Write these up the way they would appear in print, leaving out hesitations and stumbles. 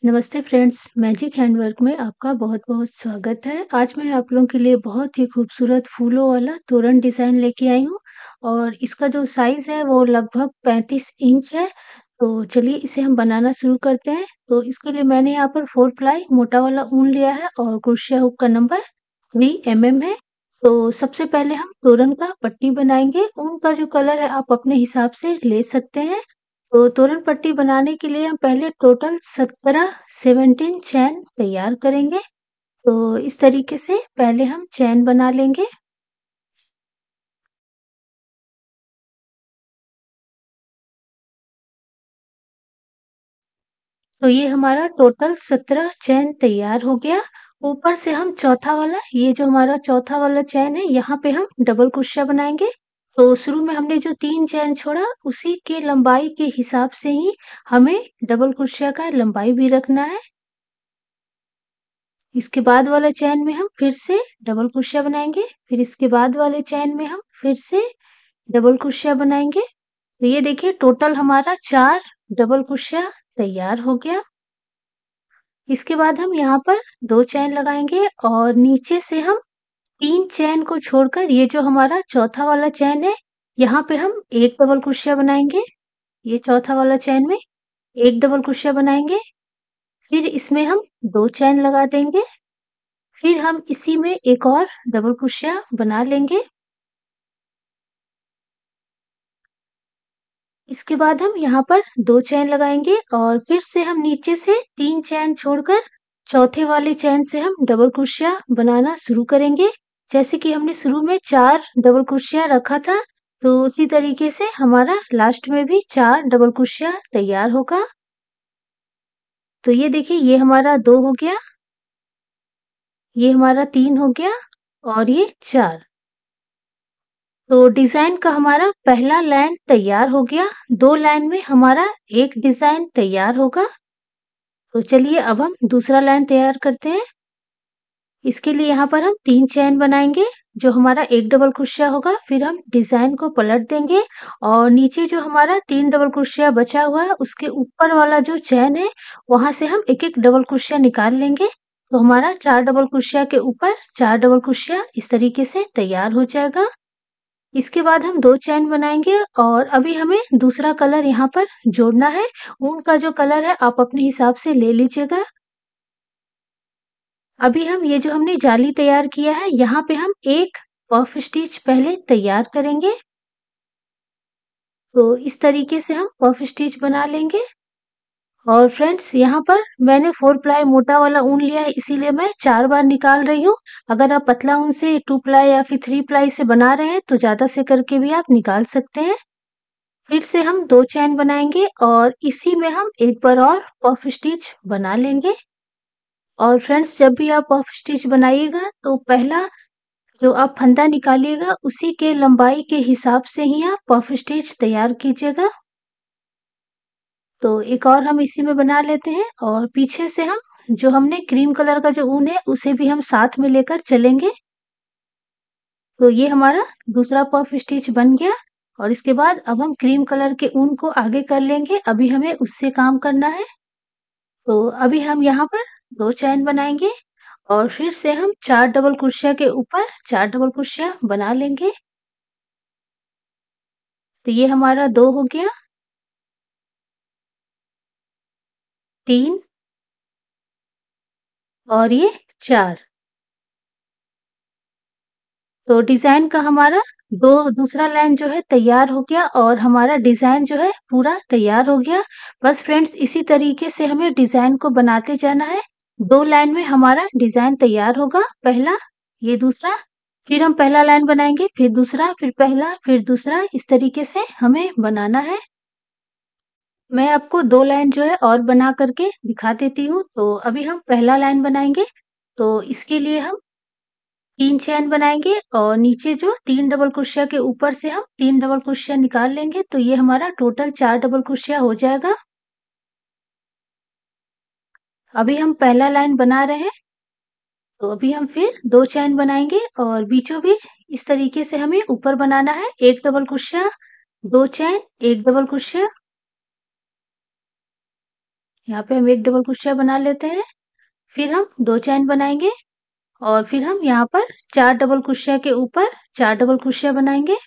नमस्ते friends, magic handwork में आपका बहुत-बहुत स्वागत है। आज मैं आप लोगों के लिए बहुत ही खूबसूरत फूलों वाला तोरण डिज़ाइन लेके आई हूँ और इसका जो साइज़ है वो लगभग 35 इंच है। तो चलिए इसे हम बनाना शुरू करते हैं। तो इसके लिए मैंने यहाँ पर 4 प्लाई मोटा वाला ऊन लिया है और क्रोशिया हुक का नंबर 3 है। तो सबसे पहले हम तोरण का पट्टी बनाएँगे। ऊन का जो कलर है आप अपने हिसाब से ले सकते हैं। तो तोरण पट्टी बनाने के लिए हम पहले टोटल 17 चैन तैयार करेंगे। तो इस तरीके से पहले हम चैन बना लेंगे। तो ये हमारा टोटल 17 चैन तैयार हो गया। ऊपर से हम चौथा वाला ये जो हमारा चौथा वाला चैन है यहाँ पे हम डबल क्रोशिया बनाएंगे। तो शुरू में हमने जो 3 चैन छोड़ा उसी के लंबाई के हिसाब से ही हमें डबल क्रोशिया का लंबाई भी रखना है। इसके बाद वाले चैन में हम फिर से डबल क्रोशिया बनाएंगे, फिर इसके बाद वाले चैन में हम फिर से डबल क्रोशिया बनाएंगे। तो ये देखिए टोटल हमारा 4 डबल क्रोशिया तैयार हो गया। इसके बाद हम यहाँ पर 2 चैन लगाएंगे और नीचे से हम 3 चैन को छोड़कर ये जो हमारा चौथा वाला चैन है, यहाँ पे हम एक डबल क्रोशिया बनाएंगे। ये चौथा वाला चैन में एक डबल क्रोशिया बनाएंगे, फिर इसमें हम 2 चैन लगा देंगे, फिर हम इसी में एक और डबल क्रोशिया बना लेंगे। इसके बाद हम यहाँ पर 2 चैन लगाएंगे और फिर से हम नीचे से 3 चैन छोड़कर चौथे वाले चैन से हम डबल क्रोशिया बनाना शुरू करेंगे। जैसे कि हमने शुरू में 4 डबल क्रोशिया रखा था, तो उसी तरीके से हमारा लास्ट में भी 4 डबल क्रोशिया तैयार होगा। तो ये देखिए ये हमारा 2 हो गया, ये हमारा 3 हो गया और ये 4। तो डिज़ाइन का हमारा पहला लाइन तैयार हो गया, 2 लाइन में हमारा एक डिज़ाइन तैयार होगा। तो चलिए अब हम दूसरा लाइन तैयार करते हैं। इसके लिए यहाँ पर हम 3 चैन बनाएँगे, जो हमारा एक डबल क्रोशिया होगा, फिर हम डिज़ाइन को पलट देंगे और नीचे जो हमारा 3 डबल क्रोशिया बचा हुआ है, उसके ऊपर वाला जो चैन है, वहाँ से हम एक-एक डबल क्रोशिया निकाल लेंगे। तो हमारा 4 डबल क्रोशिया के ऊपर 4 डबल क्रोशिया इस तरीके से तैयार हो जाएगा। इसके बाद हम 2 चैन बनाएँगे और अभी हमें दूसरा कलर यहाँ पर जोड़ना है। ऊन का जो कलर है आप अपने हिसाब से ले लीजिएगा। अभी हम ये जो हमने जाली तैयार किया है, यहाँ पे हम एक पफ स्टिच पहले तैयार करेंगे। तो इस तरीके से हम पफ स्टिच बना लेंगे। और फ्रेंड्स यहाँ पर मैंने 4 प्लाई मोटा वाला ऊन लिया है इसीलिए मैं 4 बार निकाल रही हूँ। अगर आप पतला ऊन से 2 प्लाई या फिर 3 प्लाई से बना रहे हैं तो ज़्यादा से करके भी आप निकाल सकते हैं। फिर से हम 2 चैन बनाएँगे और इसी में हम एक बार और पफ स्टिच बना लेंगे। और फ्रेंड्स जब भी आप पफ स्टिच बनाइएगा तो पहला जो आप फंदा निकालिएगा उसी के लंबाई के हिसाब से ही आप पफ स्टिच तैयार कीजिएगा। तो एक और हम इसी में बना लेते हैं और पीछे से हम जो हमने क्रीम कलर का जो ऊन है उसे भी हम साथ में लेकर चलेंगे। तो ये हमारा दूसरा पफ स्टिच बन गया और इसके बाद अब हम क्रीम कलर के ऊन को आगे कर लेंगे। अभी हमें उससे काम करना है। तो अभी हम यहाँ पर 2 चैन बनाएँगे और फिर से हम 4 डबल क्रोशिया के ऊपर 4 डबल क्रोशिया बना लेंगे। तो ये हमारा 2 हो गया, 3 और ये 4। तो डिज़ाइन का हमारा 2 दूसरा लाइन जो है तैयार हो गया और हमारा डिज़ाइन जो है पूरा तैयार हो गया। बस फ्रेंड्स इसी तरीके से हमें डिज़ाइन को बनाते जाना है। 2 लाइन में हमारा डिज़ाइन तैयार होगा, पहला, ये दूसरा, फिर हम पहला लाइन बनाएँगे, फिर दूसरा, फिर पहला, फिर दूसरा, इस तरीके से हमें बनाना है। मैं आपको 2 लाइन जो है और बना कर के दिखा देती हूँ। तो अभी हम पहला लाइन बनाएँगे, तो इसके लिए हम 3 चैन बनाएँगे और नीचे जो 3 डबल क्रोशिया के ऊपर से हम 3 डबल क्रोशिया निकाल लेंगे, तो ये हमारा टोटल 4 डबल क्रोशिया हो जाएगा। अभी हम पहला लाइन बना रहे हैं, तो अभी हम फिर 2 चैन बनाएँगे और बीचों-बीच इस तरीके से हमें ऊपर बनाना है। 1 डबल क्रोशिया, 2 चैन, 1 डबल क्रोशिया, यहाँ पे हम एक डबल क्रोशिया बना लेते हैं, फिर हम 2 चैन बनाएंगे और फिर हम यहाँ पर 4 डबल क्रोशिया के ऊपर 4 डबल क्रोशिया बनाएंगे।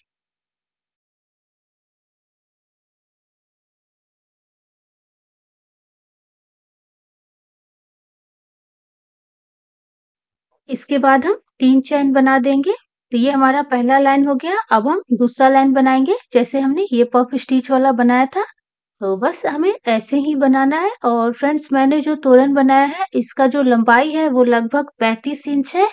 इसके बाद हम 3 चैन बना देंगे। तो ये हमारा पहला लाइन हो गया। अब हम दूसरा लाइन बनाएंगे जैसे हमने ये पफ स्टिच वाला बनाया था। तो बस हमें ऐसे ही बनाना है। और फ्रेंड्स, मैंने जो तोरण बनाया है इसका जो लंबाई है वो लगभग 35 इंच है।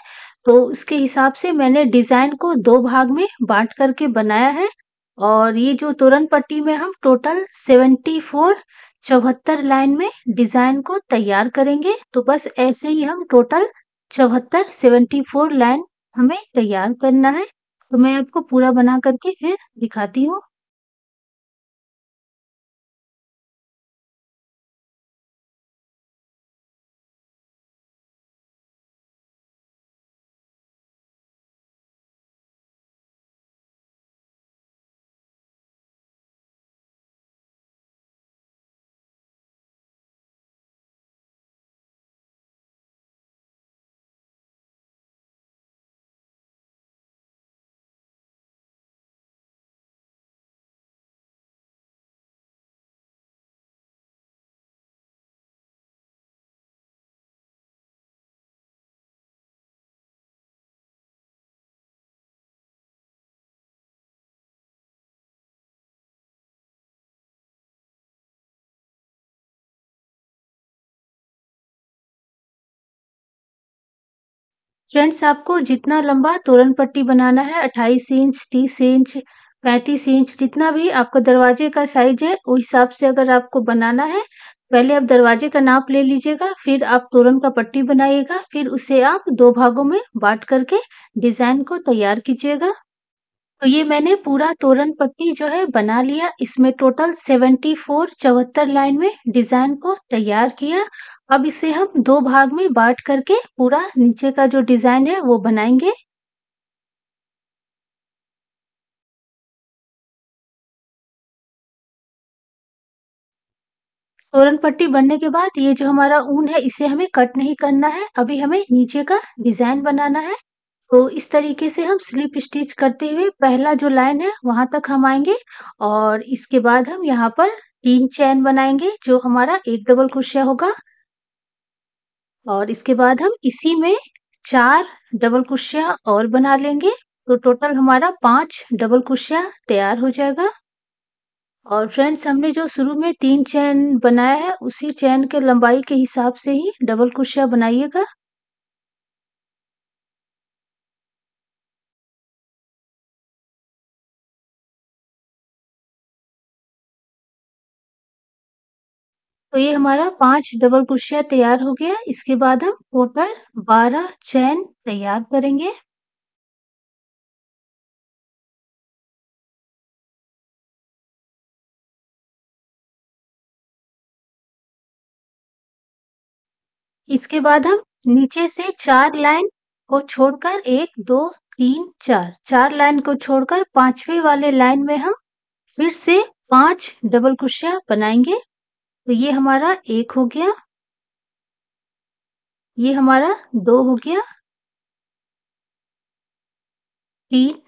तो उसके हिसाब से मैंने डिजाइन को 2 भाग में बांट करके बनाया है। और ये जो तोरण पट्टी में हम टोटल 74 लाइन में डिजाइन को तैयार करेंगे। तो बस ऐसे ही हम टोटल 74 लाइन हमें तैयार करना है। तो मैं आपको पूरा बना करके फिर दिखाती हूँ। फ्रेंड्स, आपको जितना लंबा तोरण पट्टी बनाना है 28 इंच, 30 इंच, 35 इंच, जितना भी आपका दरवाजे का साइज है उस हिसाब से अगर आपको बनाना है, पहले आप दरवाजे का नाप ले लीजिएगा, फिर आप तोरण का पट्टी बनाइएगा, फिर उसे आप 2 भागों में बांट करके डिजाइन को तैयार कीजिएगा। तो ये मैंने पूरा तोरण पट्टी जो है बना लिया। इसमें टोटल 74 लाइन में डिजाइन को तैयार किया। अब इसे हम 2 भाग में बांट करके पूरा नीचे का जो डिजाइन है वो बनाएंगे। तोरण पट्टी बनने के बाद ये जो हमारा ऊन है इसे हमें कट नहीं करना है। अभी हमें नीचे का डिजाइन बनाना है। तो इस तरीके से हम स्लिप स्टिच करते हुए पहला जो लाइन है वहां तक हम आएंगे। और इसके बाद हम यहाँ पर 3 चैन बनाएंगे जो हमारा एक डबल क्रोशिया होगा। और इसके बाद हम इसी में 4 डबल क्रोशिया और बना लेंगे। तो टोटल हमारा 5 डबल क्रोशिया तैयार हो जाएगा। और फ्रेंड्स, हमने जो शुरू में 3 चैन बनाया है उसी चैन के लंबाई के हिसाब से ही डबल क्रोशिया बनाइएगा। तो ये हमारा 5 डबल क्रोशिया तैयार हो गया। इसके बाद हम टोटल 12 चैन तैयार करेंगे। इसके बाद हम नीचे से 4 लाइन को छोड़कर 1, 2, 3, 4, 4 लाइन को छोड़कर 5वें वाले लाइन में हम फिर से 5 डबल क्रोशिया बनाएंगे। तो ये हमारा 1 हो गया, ये हमारा 2 हो गया, 3,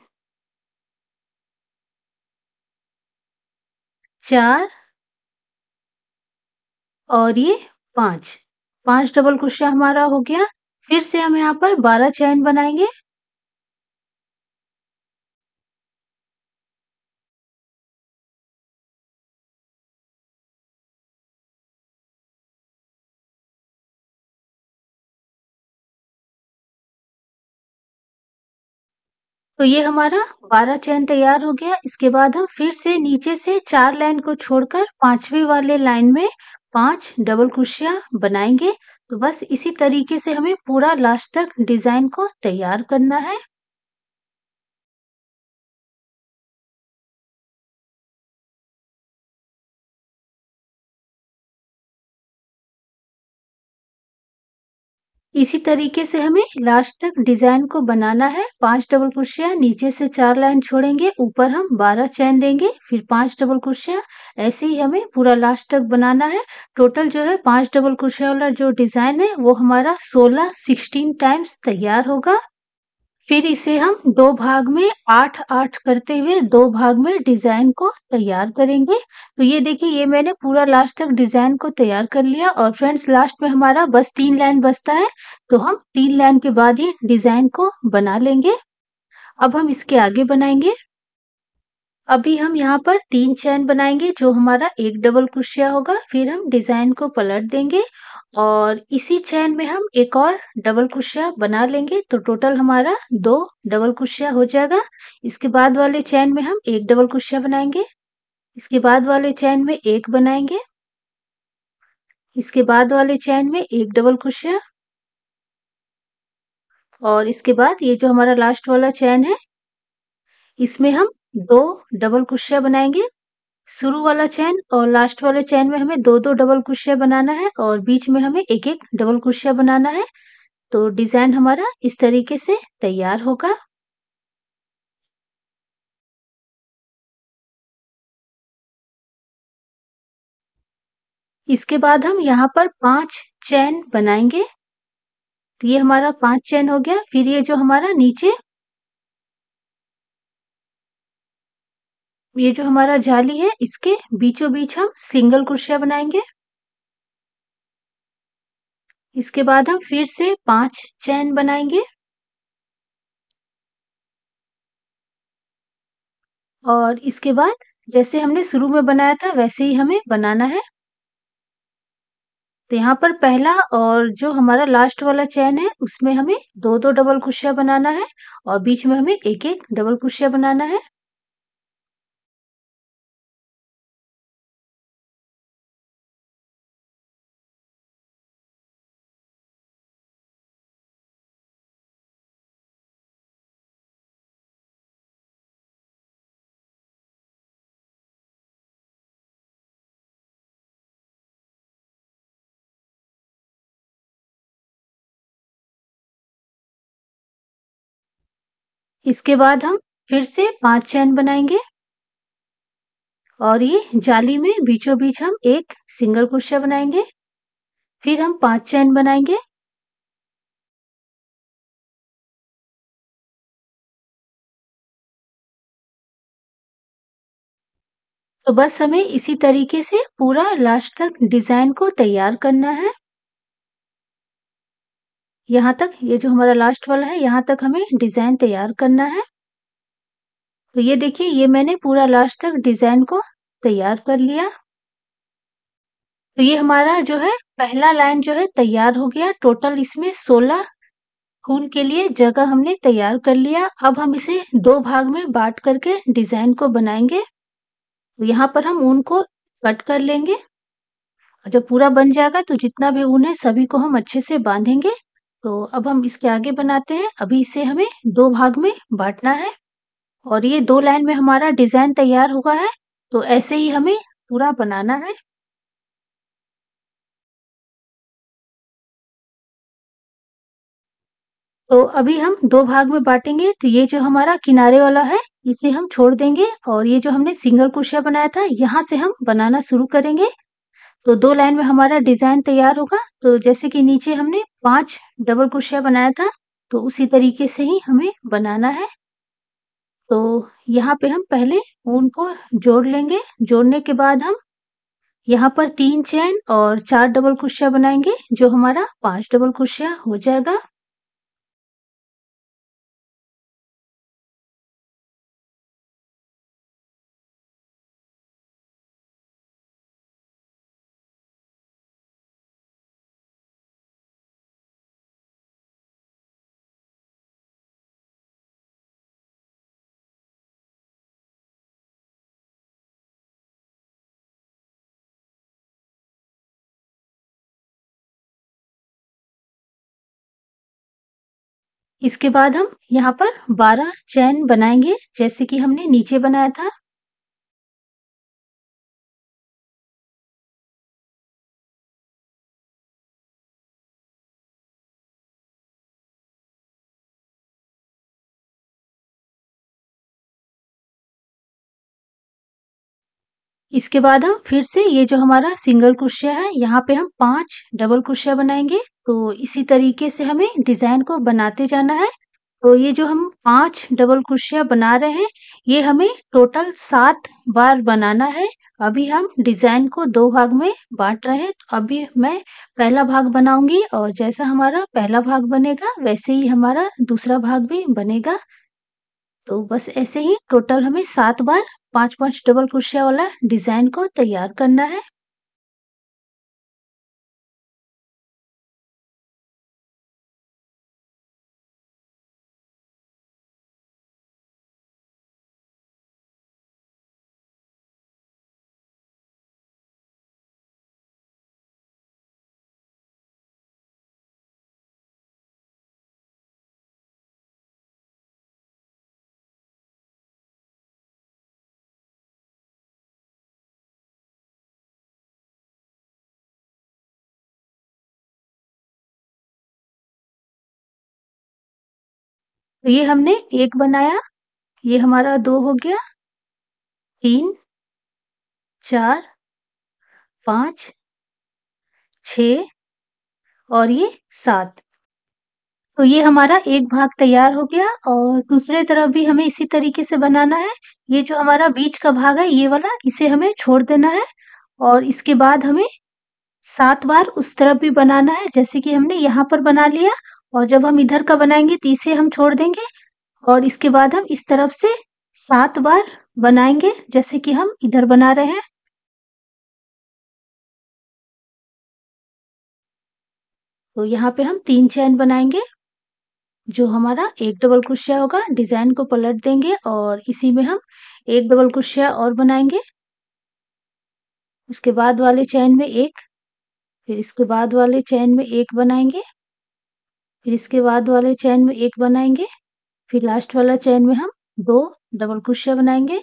4 और ये 5। 5 डबल क्रोशिया हमारा हो गया। फिर से हम यहाँ पर 12 चैन बनाएंगे। तो ये हमारा 12 चैन तैयार हो गया। इसके बाद हम फिर से नीचे से 4 लाइन को छोड़कर 5वें वाले लाइन में 5 डबल क्रोशिया बनाएंगे। तो बस इसी तरीके से हमें पूरा लास्ट तक डिजाइन को तैयार करना है। इसी तरीके से हमें लास्ट तक डिजाइन को बनाना है। 5 डबल क्रोशिया, नीचे से 4 लाइन छोड़ेंगे, ऊपर हम 12 चेन देंगे, फिर 5 डबल क्रोशिया। ऐसे ही हमें पूरा लास्ट तक बनाना है। टोटल जो है 5 डबल क्रोशिया वाला जो डिजाइन है वो हमारा 16 टाइम्स तैयार होगा। फिर इसे हम 2 भाग में 8-8 करते हुए 2 भाग में डिजाइन को तैयार करेंगे। तो ये देखिए, ये मैंने पूरा लास्ट तक डिजाइन को तैयार कर लिया और फ्रेंड्स लास्ट में हमारा बस 3 लाइन बचता है, तो हम 3 लाइन के बाद ही डिजाइन को बना लेंगे। अब हम इसके आगे बनाएंगे। अभी हम यहाँ पर 3 चैन बनाएंगे जो हमारा एक डबल क्रोशिया होगा, फिर हम डिजाइन को पलट देंगे और इसी चैन में हम एक और डबल क्रोशिया बना लेंगे, तो टोटल हमारा 2 डबल क्रोशिया हो जाएगा। इसके बाद वाले चैन में हम एक डबल क्रोशिया बनाएंगे, इसके बाद वाले चैन में एक बनाएंगे, इसके बाद वाले चैन में एक डबल क्रोशिया और इसके बाद ये जो हमारा लास्ट वाला चैन है इसमें हम 2 डबल क्रोशिया बनाएंगे। शुरू वाला चैन और लास्ट वाले चैन में हमें 2-2 डबल क्रोशिया बनाना है और बीच में हमें एक-एक डबल क्रोशिया बनाना है। तो डिजाइन हमारा इस तरीके से तैयार होगा। इसके बाद हम यहाँ पर 5 चैन बनाएंगे। तो ये हमारा 5 चैन हो गया। फिर ये जो हमारा नीचे ये जो हमारा जाली है इसके बीचों बीच हम सिंगल क्रोशिया बनाएंगे। इसके बाद हम फिर से 5 चैन बनाएंगे और इसके बाद जैसे हमने शुरू में बनाया था वैसे ही हमें बनाना है। तो यहाँ पर पहला और जो हमारा लास्ट वाला चैन है उसमें हमें 2-2 डबल क्रोशिया बनाना है और बीच में हमें एक-एक डबल क्रोशिया बनाना है। इसके बाद हम फिर से 5 चैन बनाएंगे और ये जाली में बीचों बीच हम एक सिंगल क्रोशिया बनाएंगे। फिर हम 5 चैन बनाएंगे तो बस हमें इसी तरीके से पूरा लास्ट तक डिजाइन को तैयार करना है। यहाँ तक ये जो हमारा लास्ट वाला है यहाँ तक हमें डिजाइन तैयार करना है। तो ये देखिए, ये मैंने पूरा लास्ट तक डिजाइन को तैयार कर लिया। तो ये हमारा जो है पहला लाइन जो है तैयार हो गया। टोटल इसमें 16 फूल के लिए जगह हमने तैयार कर लिया। अब हम इसे 2 भाग में बांट करके डिजाइन को बनाएंगे। तो यहाँ पर हम ऊन को कट कर लेंगे और जब पूरा बन जाएगा तो जितना भी ऊन है सभी को हम अच्छे से बांधेंगे। तो अब हम इसके आगे बनाते हैं। अभी इसे हमें 2 भाग में बांटना है और ये 2 लाइन में हमारा डिजाइन तैयार हुआ है। तो ऐसे ही हमें पूरा बनाना है। तो अभी हम 2 भाग में बाँटेंगे, तो ये जो हमारा किनारे वाला है, इसे हम छोड़ देंगे और ये जो हमने सिंगल क्रोशिया बनाया था, यहाँ से हम बनाना शुरू करेंगे। तो 2 लाइन में हमारा डिज़ाइन तैयार होगा। तो जैसे कि नीचे हमने 5 डबल क्रोशिया बनाया था, तो उसी तरीके से ही हमें बनाना है। तो यहाँ पे हम पहले ऊन को जोड़ लेंगे। जोड़ने के बाद हम यहाँ पर 3 चेन और 4 डबल क्रोशिया बनाएँगे, जो हमारा 5 डबल क्रोशिया हो जाएगा। इसके बाद हम यहाँ पर 12 चैन बनाएँगे, जैसे कि हमने नीचे बनाया था। इसके बाद हम फिर से ये जो हमारा सिंगल क्रोशिया है, यहाँ पे हम 5 डबल क्रोशिया बनाएंगे। तो इसी तरीके से हमें डिजाइन को बनाते जाना है। तो ये जो हम 5 डबल क्रोशिया बना रहे हैं, ये हमें टोटल 7 बार बनाना है। अभी हम डिजाइन को 2 भाग में बांट रहे हैं। तो अभी मैं पहला भाग बनाऊंगी और जैसा हमारा पहला भाग बनेगा वैसे ही हमारा दूसरा भाग भी बनेगा। तो बस ऐसे ही टोटल हमें 7 बार 5-5 डबल क्रोशिया वाला डिजाइन को तैयार करना है। तो ये हमने 1 बनाया, ये हमारा 2 हो गया, 3, 4, 5, 6 और ये 7। तो ये हमारा एक भाग तैयार हो गया और दूसरे तरफ भी हमें इसी तरीके से बनाना है। ये जो हमारा बीच का भाग है ये वाला, इसे हमें छोड़ देना है और इसके बाद हमें 7 बार उस तरफ भी बनाना है, जैसे कि हमने यहाँ पर बना लिया। और जब हम इधर का बनाएंगे तो इसे हम छोड़ देंगे और इसके बाद हम इस तरफ से 7 बार बनाएंगे, जैसे कि हम इधर बना रहे हैं। तो यहाँ पे हम 3 चैन बनाएंगे। जो हमारा एक डबल क्रोशिया होगा, डिजाइन को पलट देंगे और इसी में हम एक डबल क्रोशिया और बनाएंगे। उसके बाद वाले चैन में एक, फिर इसके बाद वाले चैन में एक बनाएंगे, फिर इसके बाद वाले चैन में एक बनाएंगे, फिर लास्ट वाला चैन में हम 2 डबल क्रोशिया बनाएंगे।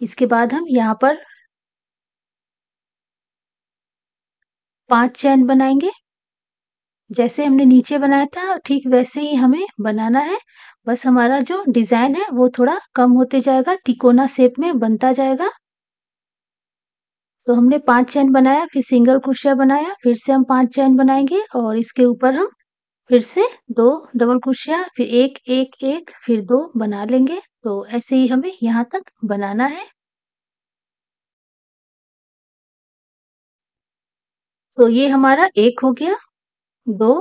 इसके बाद हम यहाँ पर 5 चैन बनाएंगे। जैसे हमने नीचे बनाया था ठीक वैसे ही हमें बनाना है। बस हमारा जो डिजाइन है वो थोड़ा कम होते जाएगा, तिकोना शेप में बनता जाएगा। तो हमने 5 चैन बनाया, फिर सिंगल क्रोशिया बनाया, फिर से हम 5 चैन बनाएंगे और इसके ऊपर हम फिर से 2 डबल क्रोशिया, फिर 1 1 1 फिर 2 बना लेंगे। तो ऐसे ही हमें यहाँ तक बनाना है। तो ये हमारा 1 हो गया, 2,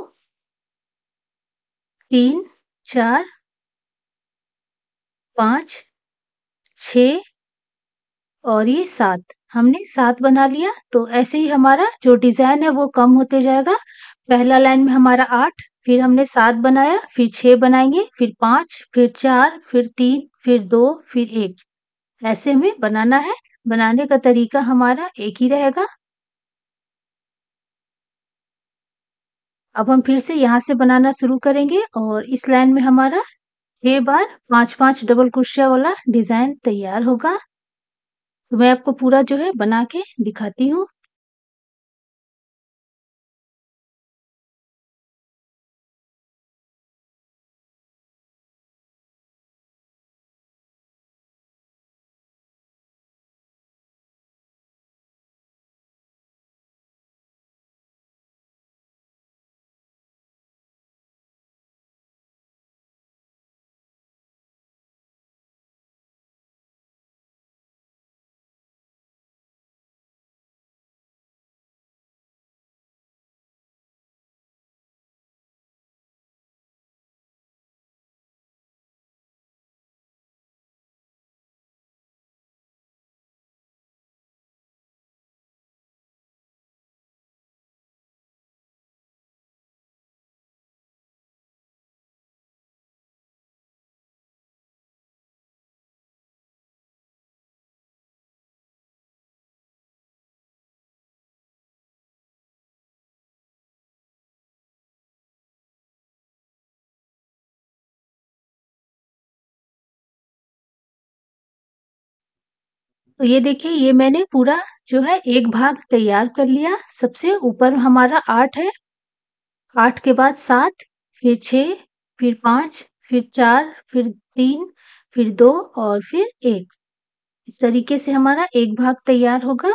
3, 4, 5, 6 और ये 7। हमने 7 बना लिया। तो ऐसे ही हमारा जो डिजाइन है वो कम होते जाएगा। पहला लाइन में हमारा 8, फिर हमने 7 बनाया, फिर 6 बनाएंगे, फिर 5, फिर 4, फिर 3, फिर 2, फिर 1। ऐसे में बनाना है। बनाने का तरीका हमारा एक ही रहेगा। अब हम फिर से यहाँ से बनाना शुरू करेंगे और इस लाइन में हमारा 6 बार 5-5 डबल क्रोशिया वाला डिजाइन तैयार होगा। तो मैं आपको पूरा जो है बना के दिखाती हूँ। तो ये देखिए, ये मैंने पूरा जो है एक भाग तैयार कर लिया। सबसे ऊपर हमारा 8 है, 8 के बाद 7, फिर 6, फिर 5, फिर 4, फिर 3, फिर 2 और फिर 1। इस तरीके से हमारा एक भाग तैयार होगा।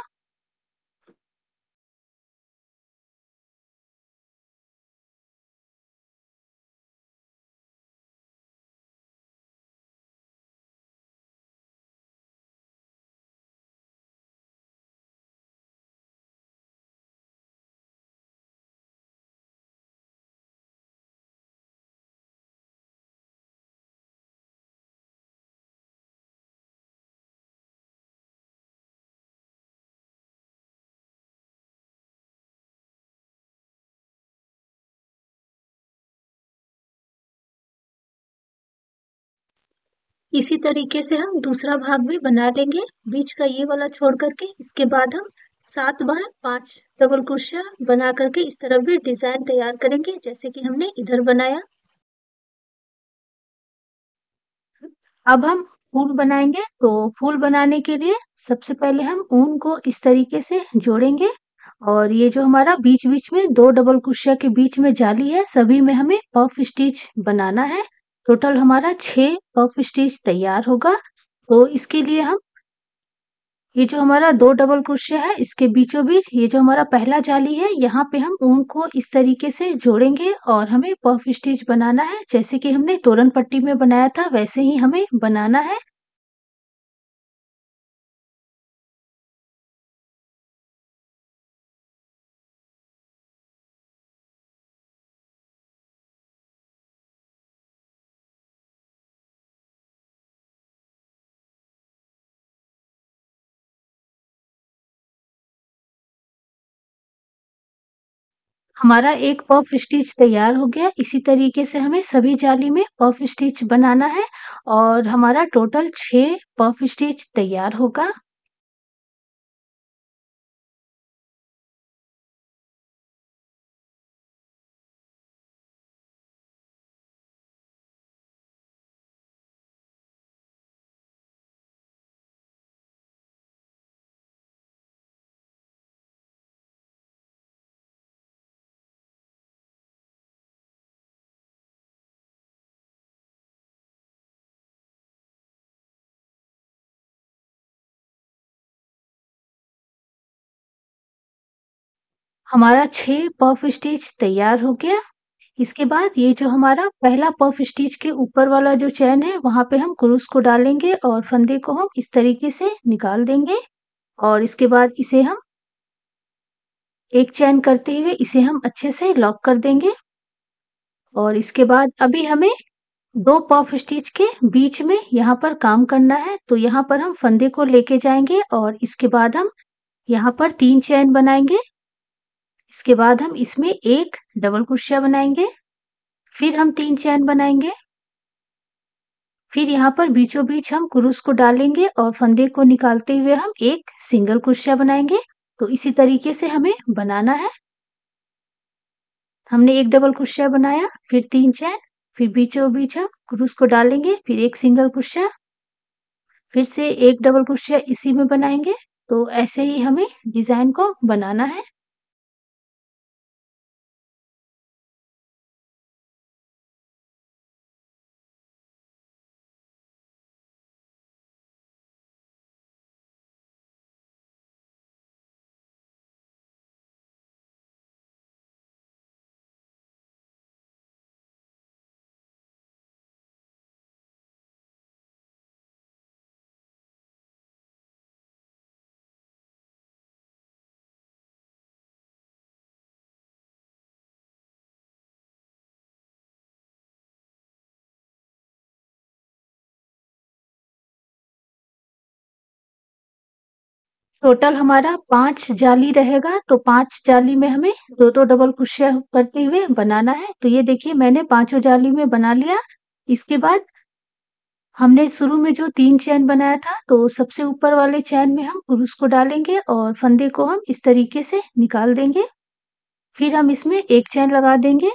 इसी तरीके से हम दूसरा भाग भी बना लेंगे, बीच का ये वाला छोड़ करके। इसके बाद हम 7 बार 5 डबल क्रोशिया बना करके इस तरफ भी डिजाइन तैयार करेंगे, जैसे कि हमने इधर बनाया। अब हम फूल बनाएंगे। तो फूल बनाने के लिए सबसे पहले हम ऊन को इस तरीके से जोड़ेंगे, और ये जो हमारा बीच बीच में 2 डबल क्रोशिया के बीच में जाली है, सभी में हमें पफ स्टिच बनाना है। टोटल हमारा 6 पफ स्टिच तैयार होगा। तो इसके लिए हम ये जो हमारा 2 डबल क्रोशिया है, इसके बीचों बीच ये जो हमारा पहला जाली है, यहाँ पे हम ऊन को इस तरीके से जोड़ेंगे और हमें पफ स्टिच बनाना है। जैसे कि हमने तोरन पट्टी में बनाया था, वैसे ही हमें बनाना है। हमारा एक पफ स्टिच तैयार हो गया। इसी तरीके से हमें सभी जाली में पफ स्टिच बनाना है, और हमारा टोटल 6 पफ स्टिच तैयार होगा। हमारा 6 पफ स्टिच तैयार हो गया। इसके बाद ये जो हमारा पहला पफ स्टिच के ऊपर वाला जो चैन है, वहां पे हम क्रूस को डालेंगे और फंदे को हम इस तरीके से निकाल देंगे। और इसके बाद इसे हम एक चैन करते हुए इसे हम अच्छे से लॉक कर देंगे। और इसके बाद अभी हमें 2 पफ स्टिच के बीच में यहाँ पर काम करना है। तो यहाँ पर हम फंदे को लेके जाएंगे और इसके बाद हम यहाँ पर 3 चैन बनाएंगे। इसके बाद हम इसमें एक डबल क्रोशिया बनाएंगे, फिर हम 3 चैन बनाएंगे, फिर यहाँ पर बीचों बीच हम क्रूस को डालेंगे और फंदे को निकालते हुए हम एक सिंगल क्रोशिया बनाएंगे। तो इसी तरीके से हमें बनाना है। हमने एक डबल क्रोशिया बनाया, फिर 3 चैन, फिर बीचों बीच हम क्रूस को डालेंगे, फिर एक सिंगल क्रोशिया, फिर से एक डबल क्रोशिया इसी में बनाएंगे। तो ऐसे ही हमें डिजाइन को बनाना है। टोटल हमारा 5 जाली रहेगा। तो 5 जाली में हमें 2-2 डबल क्रोशिया करते हुए बनाना है। तो ये देखिए मैंने पांचों जाली में बना लिया। इसके बाद हमने शुरू में जो 3 चैन बनाया था, तो सबसे ऊपर वाले चैन में हम क्रूस को डालेंगे और फंदे को हम इस तरीके से निकाल देंगे। फिर हम इसमें एक चैन लगा देंगे।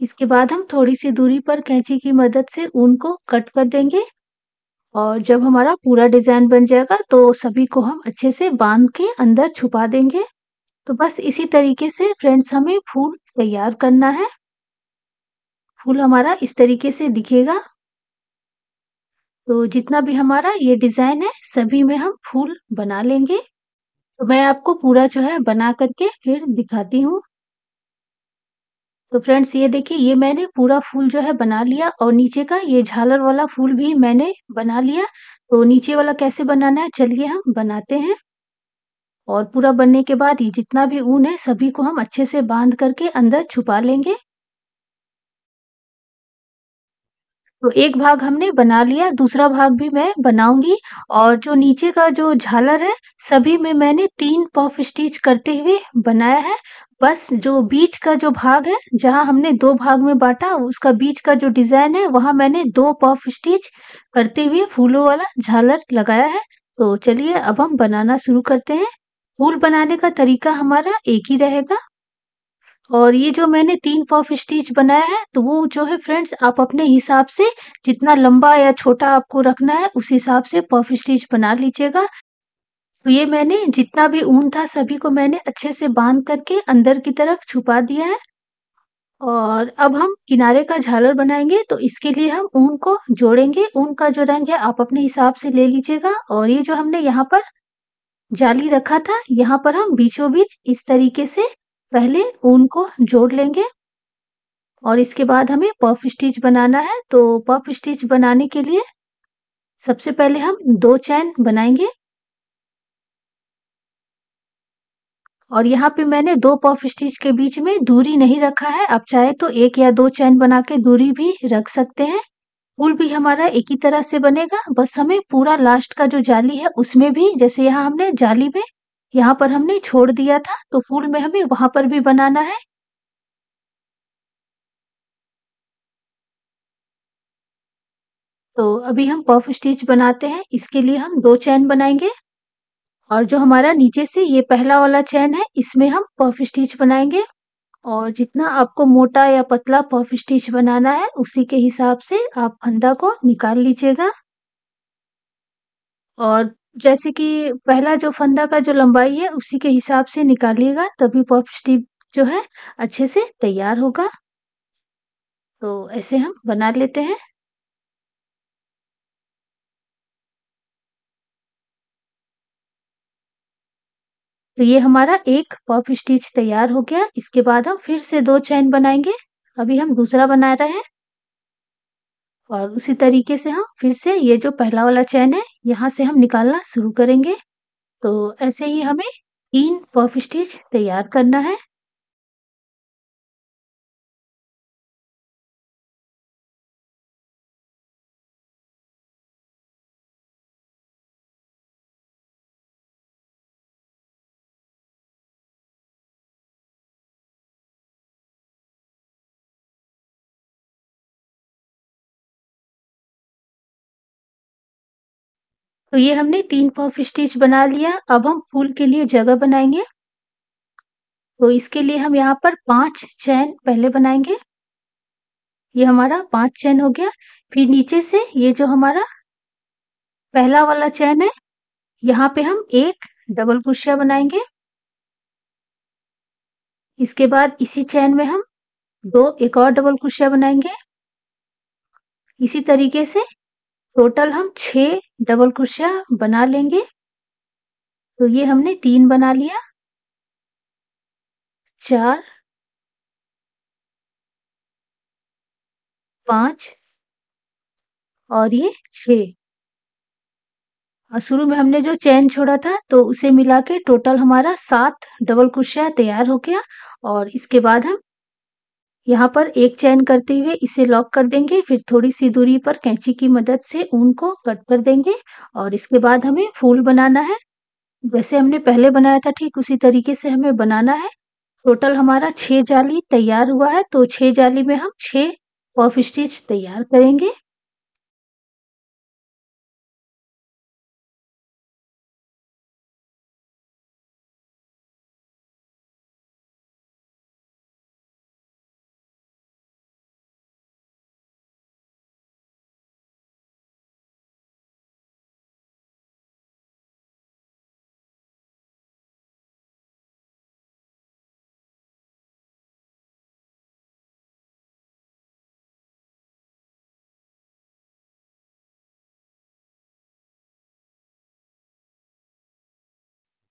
इसके बाद हम थोड़ी सी दूरी पर कैंची की मदद से ऊन को कट कर देंगे, और जब हमारा पूरा डिजाइन बन जाएगा तो सभी को हम अच्छे से बांध के अंदर छुपा देंगे। तो बस इसी तरीके से फ्रेंड्स हमें फूल तैयार करना है। फूल हमारा इस तरीके से दिखेगा। तो जितना भी हमारा ये डिज़ाइन है सभी में हम फूल बना लेंगे। तो मैं आपको पूरा जो है बना करके फिर दिखाती हूँ। तो फ्रेंड्स ये देखिए ये मैंने पूरा फूल जो है बना लिया और नीचे का ये झालर वाला फूल भी मैंने बना लिया। तो नीचे वाला कैसे बनाना है चलिए हम बनाते हैं। और पूरा बनने के बाद ये जितना भी ऊन है सभी को हम अच्छे से बांध करके अंदर छुपा लेंगे। तो एक भाग हमने बना लिया, दूसरा भाग भी मैं बनाऊँगी और जो नीचे का जो झालर है, सभी में मैंने 3 पफ स्टिच करते हुए बनाया है। बस जो बीच का जो भाग है, जहाँ हमने 2 भाग में बाँटा, उसका बीच का जो डिज़ाइन है, वहाँ मैंने 2 पफ स्टिच करते हुए फूलों वाला झालर लगाया है। तो चलिए अब हम बनाना शुरू करते हैं। फूल बनाने का तरीका हमारा एक ही रहेगा। और ये जो मैंने 3 पफ स्टिच बनाया है, तो वो जो है फ्रेंड्स आप अपने हिसाब से जितना लंबा या छोटा आपको रखना है, उस हिसाब से पफ स्टिच बना लीजिएगा। तो ये मैंने जितना भी ऊन था सभी को मैंने अच्छे से बाँध करके अंदर की तरफ छुपा दिया है। और अब हम किनारे का झालर बनाएँगे, तो इसके लिए हम ऊन को जोड़ेंगे। ऊन का जो रंग है आप अपने हिसाब से ले लीजिएगा और ये जो हमने यहाँ पर जाली रखा था, यहाँ पर हम बीचों-बीच इस तरीके से पहले ऊन को जोड़ लेंगे। और इसके बाद हमें पफ स्टिच बनाना है। तो पफ स्टिच बनाने के लिए सबसे पहले हम 2 चैन बनाएँगे और यहाँ पे मैंने 2 पफ स्टिच के बीच में दूरी नहीं रखा है। आप चाहे तो 1 या 2 चैन बना के दूरी भी रख सकते हैं। फूल भी हमारा एक ही तरह से बनेगा, बस हमें पूरा लास्ट का जो जाली है उसमें भी जैसे यहाँ हमने जाली में यहाँ पर हमने छोड़ दिया था, तो फूल में हमें वहाँ पर भी बनाना है। तो अभी हम पफ स्टिच बनाते हैं, इसके लिए हम 2 चैन बनाएँगे। और जो हमारा नीचे से ये पहला वाला चैन है, इसमें हम पफ स्टिच बनाएँगे और जितना आपको मोटा या पतला पफ स्टिच बनाना है, उसी के हिसाब से आप फंदा को निकाल लीजिएगा। और जैसे कि पहला जो फंदा का जो लंबाई है, उसी के हिसाब से निकालिएगा, तभी पफ स्टिच जो है अच्छे से तैयार होगा। तो ऐसे हम बना लेते हैं। तो ये हमारा एक पफ स्टिच तैयार हो गया। इसके बाद हम फिर से 2 चैन बनाएँगे। अभी हम दूसरा बना रहे हैं। और उसी तरीके से हम फिर से ये जो पहला वाला चैन है, यहाँ से हम निकालना शुरू करेंगे। तो ऐसे ही हमें 3 पफ स्टिच तैयार करना है। तो ये हमने 3 पफ स्टिच बना लिया। अब हम फूल के लिए जगह बनाएँगे। तो इसके लिए हम यहाँ पर 5 चैन पहले बनाएँगे। ये हमारा 5 चैन हो गया। फिर नीचे से ये जो हमारा पहला वाला चैन है, यहाँ पे हम 1 डबल क्रोशिया बनाएँगे। इसके बाद इसी चैन में हम 2 एक और डबल क्रोशिया बनाएँगे। इसी तरीके से टोटल हम 6 डबल क्रोशिया बना लेंगे। तो ये हमने 3 बना लिया, 4, 5 और ये 6। और शुरू में हमने जो चैन छोड़ा था तो उसे मिला के टोटल हमारा 7 डबल क्रोशिया तैयार हो गया। और इसके बाद हम यहाँ पर एक चैन करते हुए इसे लॉक कर देंगे, फिर थोड़ी-सी दूरी पर कैंची की मदद से ऊन को कट कर देंगे और इसके बाद हमें फूल बनाना है। वैसे हमने पहले बनाया था ठीक उसी तरीके से हमें बनाना है। टोटल हमारा 6 जाली तैयार हुआ है, तो 6 जाली में हम 6 पफ स्टिच तैयार करेंगे।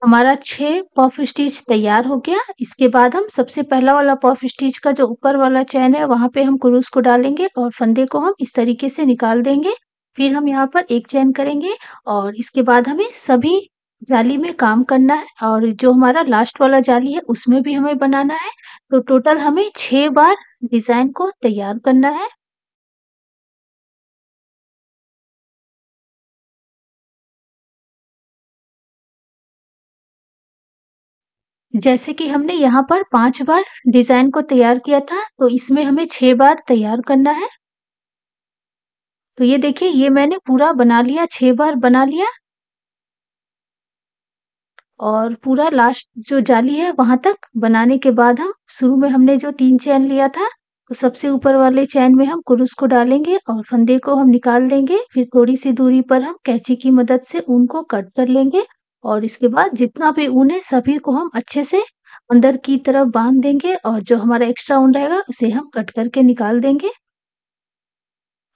हमारा 6 पफ स्टिच तैयार हो गया। इसके बाद हम सबसे पहला वाला पफ स्टिच का जो ऊपर वाला चैन है वहाँ पे हम क्रूस को डालेंगे और फंदे को हम इस तरीके से निकाल देंगे। फिर हम यहाँ पर एक चैन करेंगे और इसके बाद हमें सभी जाली में काम करना है और जो हमारा लास्ट वाला जाली है उसमें भी हमें बनाना है। तो टोटल हमें 6 बार डिज़ाइन को तैयार करना है। जैसे कि हमने यहाँ पर 5 बार डिज़ाइन को तैयार किया था, तो इसमें हमें 6 बार तैयार करना है। तो ये देखिए, ये मैंने पूरा बना लिया, 6 बार बना लिया और पूरा लास्ट जो जाली है वहाँ तक बनाने के बाद हम शुरू में हमने जो 3 चैन लिया था, तो सबसे ऊपर वाले चैन में हम क्रूस को डालेंगे और फंदे को हम निकाल लेंगे। फिर थोड़ी-सी दूरी पर हम कैंची की मदद से ऊन को कट कर लेंगे और इसके बाद जितना भी ऊन है सभी को हम अच्छे से अंदर की तरफ बाँध देंगे और जो हमारा एक्स्ट्रा ऊन रहेगा उसे हम कट करके निकाल देंगे।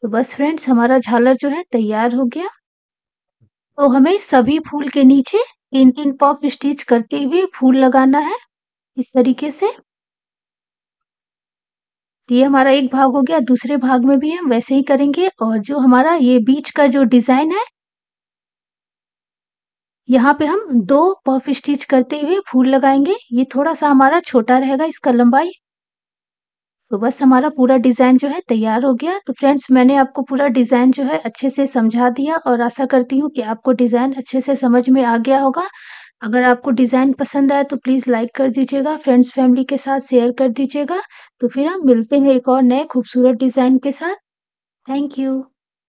तो बस फ्रेंड्स, हमारा झालर जो है तैयार हो गया। तो हमें सभी फूल के नीचे 3-3 पफ स्टिच करते हुए फूल लगाना है, इस तरीके से। तो ये हमारा एक भाग हो गया, दूसरे भाग में भी हम वैसे ही करेंगे और जो हमारा ये बीच का जो डिज़ाइन है, यहाँ पे हम 2 पफ स्टिच करते हुए फूल लगाएँगे। ये थोड़ा-सा हमारा छोटा रहेगा इसका लंबाई। तो बस हमारा पूरा डिज़ाइन जो है तैयार हो गया। तो फ्रेंड्स, मैंने आपको पूरा डिज़ाइन जो है अच्छे से समझा दिया और आशा करती हूँ कि आपको डिज़ाइन अच्छे से समझ में आ गया होगा। अगर आपको डिज़ाइन पसंद आए तो प्लीज़ लाइक कर दीजिएगा, फ्रेंड्स फैमिली के साथ शेयर कर दीजिएगा। तो फिर हम मिलते हैं एक और नए खूबसूरत डिज़ाइन के साथ। Thank you.